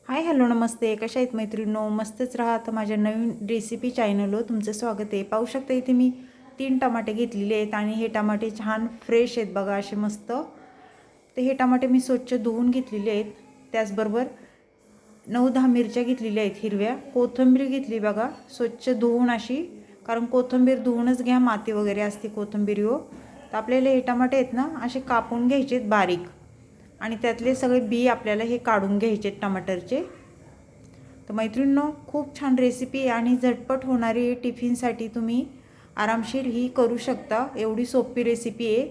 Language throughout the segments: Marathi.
हाय हॅलो नमस्ते, कशा आहेत मैत्रिणींनो? मस्तच राहा. तर माझ्या नवीन रेसिपी चॅनलवर तुमचं स्वागत आहे. पाहू शकता इथे मी 3 टमाटे घेतलेले आहेत आणि हे टमाटे छान फ्रेश आहेत बघा, असे मस्त. तर हे टमाटे मी स्वच्छ धुवून घेतलेले आहेत. त्याचबरोबर 9-10 मिरच्या घेतलेल्या आहेत हिरव्या. कोथिंबीर घेतली बघा स्वच्छ धुवून अशी, कारण कोथिंबीर धुवूनच घ्या, माती वगैरे असते कोथिंबीरीवर. तर आपल्याला हे टमाटे आहेत ना असे कापून घ्यायचे आहेत बारीक, आणि त्यातले सगळे बी आपल्याला हे काढून घ्यायचे टमाटरचे. तर मैत्रिणींनो, खूप छान रेसिपी आहे आणि झटपट होणारी, टिफिनसाठी तुम्ही आरामशीर ही करू शकता. एवढी सोपी रेसिपी आहे.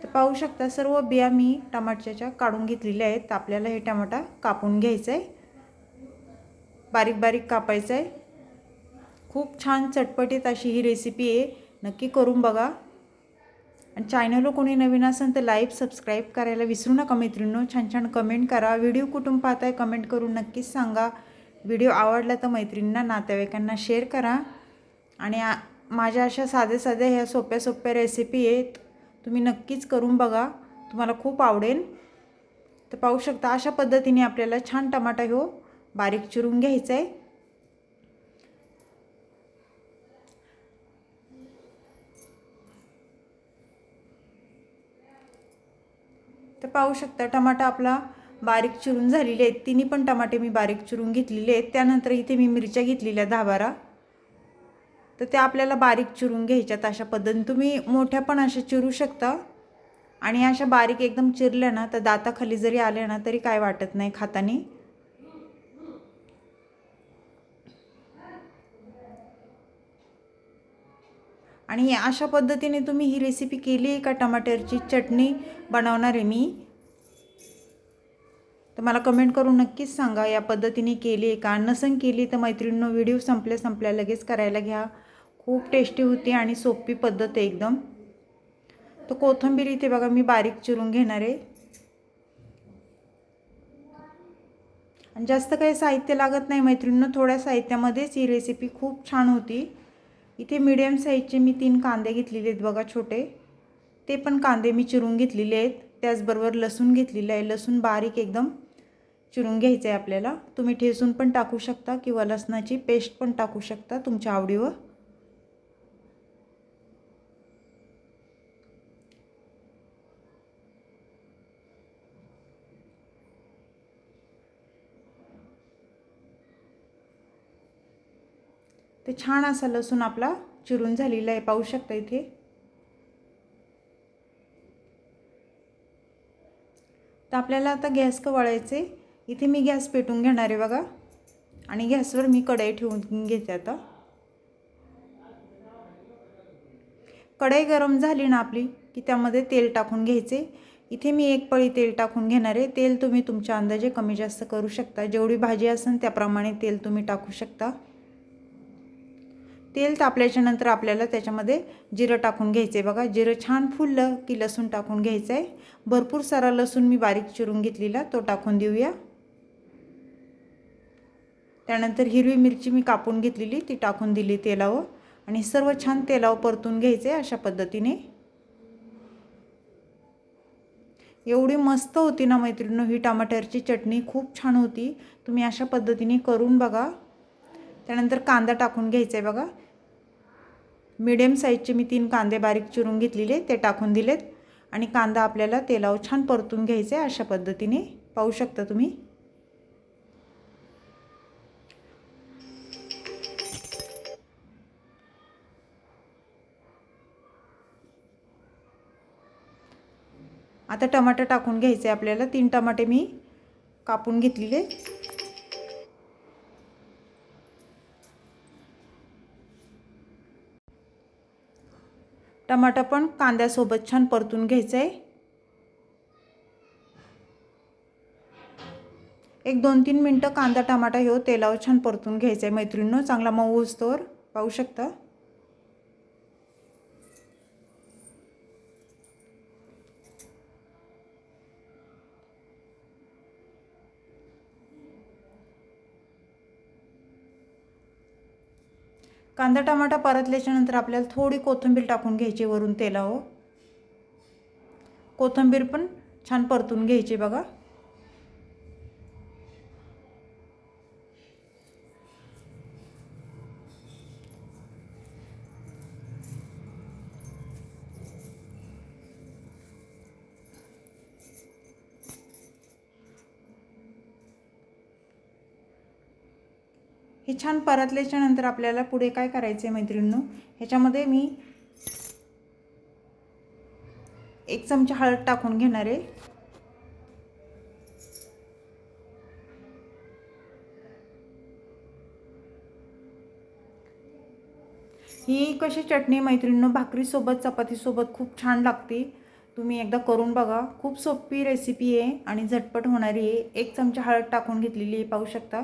तर पाहू शकता सर्व बिया मी टमाट्याच्या काढून घेतलेल्या आहेत. तर आपल्याला हे टमाटा कापून घ्यायचा आहे, बारीक बारीक कापायचं आहे. खूप छान चटपटीत अशी ही रेसिपी आहे, नक्की करून बघा. आणि चॅनलवर कोणी नवीन असेल तर लाईक सबस्क्राईब करायला विसरू नका मैत्रिणींनो. छान छान कमेंट करा. व्हिडिओ कुठून पाहताय कमेंट करून नक्कीच सांगा. व्हिडिओ आवडला तर मैत्रिणींना, नातेवाईकांना शेअर करा. आणि माझ्या अशा साध्या साध्या ह्या सोप्या सोप्या रेसिपी आहेत, तुम्ही नक्कीच करून बघा, तुम्हाला खूप आवडेल. तर पाहू शकता अशा पद्धतीने आपल्याला छान टमाटा ह्यो बारीक चिरून घ्यायचा आहे. तर पाहू शकता टमाटा आपला बारीक चिरून झालेले आहेत. तिन्ही पण टमाटे मी बारीक चिरून घेतलेले आहेत. त्यानंतर इथे मी मिरच्या घेतलेल्या 10-12, तर त्या आपल्याला बारीक चिरून घ्यायच्यात. अशा पद्धतीने तुम्ही मोठ्या पण अशा चिरू शकता. आणि अशा बारीक एकदम चिरल्या ना तर दाताखाली जरी आल्या ना तरी काय वाटत नाही खाताना. आणि अशा पद्धतीने तुम्ही ही रेसिपी केली आहे का? टमाटरची चटणी बनवणार आहे मी, तर मला कमेंट करून नक्कीच सांगा या पद्धतीने केली आहे का. नसन केली तर मैत्रिणींनो, व्हिडिओ संपल्या लगेच करायला घ्या. खूप टेस्टी होती आणि सोपी पद्धत आहे एकदम. तर कोथिंबीर इथे बघा मी बारीक चिरून घेणार आहे. आणि जास्त काही साहित्य लागत नाही मैत्रिणींनो, थोड्या साहित्यामध्येच ही रेसिपी खूप छान होती. इथे मीडियम साईजचे मी 3 कांदे घेतलेले आहेत बघा छोटे. ते पण कांदे मी चिरून घेतलेले आहेत. त्याचबरोबर लसूण घेतलेलं आहे. लसूण बारीक एकदम चिरून घ्यायचं आहे आपल्याला. तुम्ही ठेचून पण टाकू शकता किंवा लसणाची पेस्ट पण टाकू शकता तुमच्या आवडीवर. ते छान असा लसूण आपला चिरून झालेला आहे, पाहू शकता इथे. तर आपल्याला आता गॅस वळायचे. इथे मी गॅस पेटून घेणार आहे बघा, आणि गॅसवर मी कढई ठेवून घेते. आता कढई गरम झाली ना आपली की त्यामध्ये तेल टाकून घ्यायचे. इथे मी 1 पळी तेल टाकून घेणार आहे. तेल तुम्ही तुमच्या अंदाजे कमी जास्त करू शकता. जेवढी भाजी असेल त्याप्रमाणे तेल तुम्ही टाकू शकता. तेल तापल्याच्या नंतर आपल्याला त्याच्यामध्ये जिरं टाकून घ्यायचं आहे बघा. जिरं छान फुललं की लसूण टाकून घ्यायचं आहे. भरपूर सारा लसूण मी बारीक चिरून घेतलेला तो टाकून देऊया. त्यानंतर हिरवी मिरची मी कापून घेतलेली ती टाकून दिली तेलावर, आणि सर्व छान तेलावर परतून घ्यायचं आहे अशा पद्धतीने. एवढी मस्त होती ना मैत्रिणींनो ही टमाटरची चटणी, खूप छान होती. तुम्ही अशा पद्धतीने करून बघा. त्यानंतर कांदा टाकून घ्यायचा आहे बघा. मीडियम साईजचे मी 3 कांदे बारीक चिरून घेतलेले ते टाकून दिलेत. आणि कांदा आपल्याला तेलावर छान परतून घ्यायचा आहे अशा पद्धतीने, पाहू शकता तुम्ही. आता टमाटर टाकून घ्यायचे आपल्याला. 3 टमाटे मी कापून घेतलेले. टमाटा पण कांद्यासोबत छान परतून घ्यायचं आहे. एक 2-3 मिनटं कांदा टमाटा ह्यो तेलावर छान परतून घ्यायचा आहे मैत्रिणींनो, चांगला मऊ होईस्तोवर, पाहू शकता. कांदा टमाटा परतल्याच्या नंतर आपल्याला थोडी कोथिंबीर टाकून घ्यायची वरून तेलावर. कोथिंबीर पण छान परतून घ्यायची बघा. हे छान परतल्याच्या नंतर आपल्याला पुढे काय करायचं आहे मैत्रिणींनो, ह्याच्यामध्ये मी 1 चमचा हळद टाकून घेणार आहे. ही कशी चटणी मैत्रिणींनो भाकरीसोबत चपातीसोबत खूप छान लागते. तुम्ही एकदा करून बघा. खूप सोपी रेसिपी आहे आणि झटपट होणारी आहे. 1 चमचा हळद टाकून घेतलेली आहे, पाहू शकता.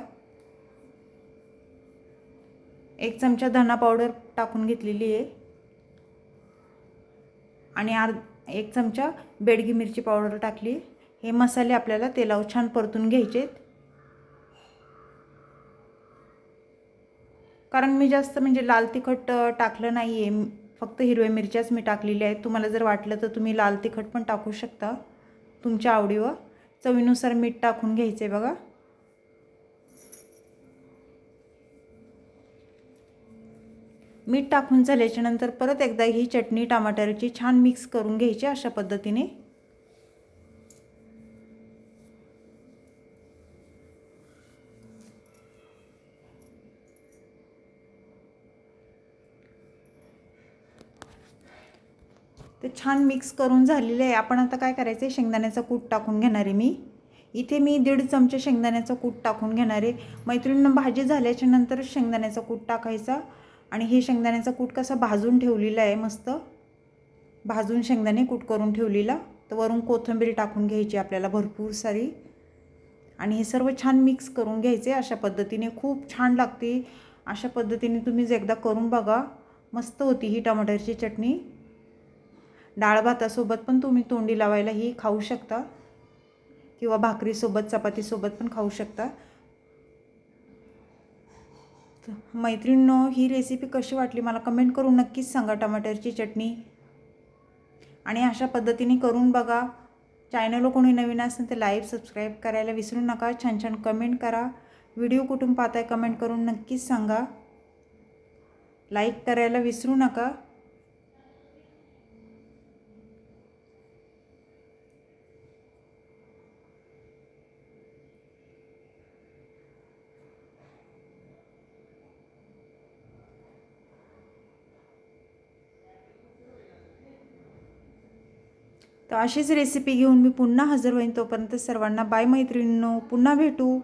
1 चमचा धना पावडर टाकून घेतलेली आहे आणि 1 चमचा बेडगी मिरची पावडर टाकली. हे मसाले आपल्याला तेलावर छान परतून घ्यायचे, कारण मी जास्त म्हणजे लाल तिखट टाकलं नाही आहे, फक्त हिरव्या मिरच्याच मी टाकलेल्या आहेत. तुम्हाला जर वाटलं तर तुम्ही लाल तिखट पण टाकू शकता तुमच्या आवडीवर. चवीनुसार मीठ टाकून घ्यायचं आहे बघा. मीठ टाकून झाल्याच्या नंतर परत एकदा ही चटणी टमाटरची छान मिक्स करून घ्यायची अशा पद्धतीने. ते छान मिक्स करून झालेले आहे. आपण आता काय करायचं आहे, शेंगदाण्याचा कूट टाकून घेणार आहे मी. इथे मी 1.5 चमचे शेंगदाण्याचा कूट टाकून घेणार आहे. मैत्रिणींनो, भाजी झाल्याच्या नंतर शेंगदाण्याचा कूट टाकायचा आणि हे शेंगदाण्याचा कूट कसा भाजून ठेवलेला आहे, मस्त भाजून शेंगदाणे कूट करून ठेवलेला. तर वरून कोथिंबीर टाकून घ्यायची आपल्याला भरपूर सारी आणि हे सर्व छान मिक्स करून घ्यायचे अशा पद्धतीने. खूप छान लागते. अशा पद्धतीने तुम्ही एकदा करून बघा. मस्त होती ही टमाटरची चटणी. डाळ भातासोबत पण तुम्ही तोंडी लावायला ही खाऊ शकता किंवा भाकरीसोबत चपातीसोबत पण खाऊ शकता. मैत्रिणींनो, ही रेसिपी कशी वाटली मला कमेंट करून नक्कीच सांगा. टमाटरची चटणी आणि अशा पद्धतीने करून बघा. चॅनलला कोणी नवीन असेल तर लाईक सबस्क्राईब करायला विसरू नका. छान छान कमेंट करा. व्हिडिओ कुठून पाहताय कमेंट करून नक्कीच सांगा. लाईक करायला विसरू नका. तर अशीच रेसिपी घेऊन मी पुन्हा हजर होईन. तोपर्यंत सर्वांना बाय मैत्रिणींनो, पुन्हा भेटू.